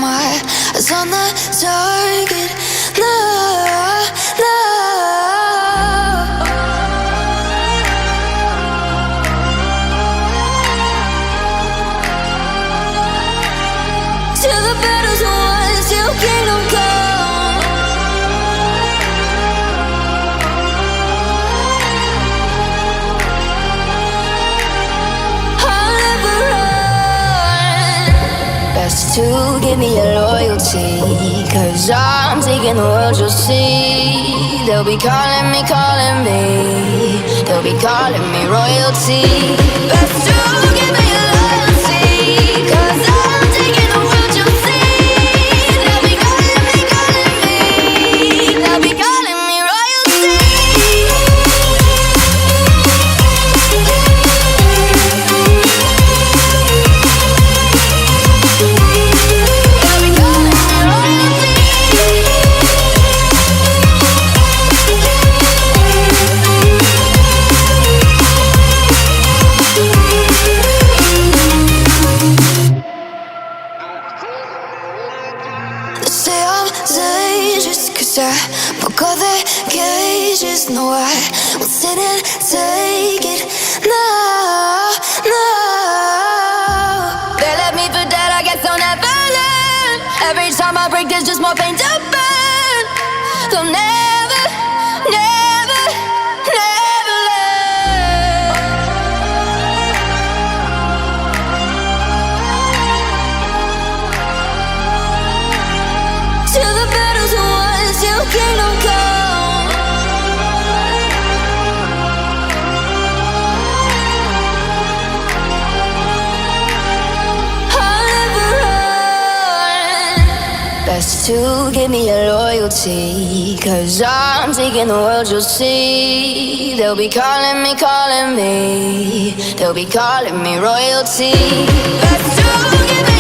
my eyes on the target. No, no. Till the battle's won, till kingdom come. I'll never run. Best to give me your loyalty, 'cause I'm taking the world, you'll see. They'll be calling me, they'll be calling me royalty. Best to give me your loyalty, 'cause I'm taking the world, you'll see. They'll be calling me, they'll be calling me royalty. They say I'm dangerous 'cause I broke all their cages. No, I won't sit and take it. No, no. They left me for dead, I guess I'll never learn. Every time I break, there's just more pain to burn. They'll never, never, never learn. Till the battle's won, till kingdom come. I'll never run. Best to give me your loyalty, 'cause I'm taking the world, you'll see. They'll be calling me, they'll be calling me royalty. Best to give me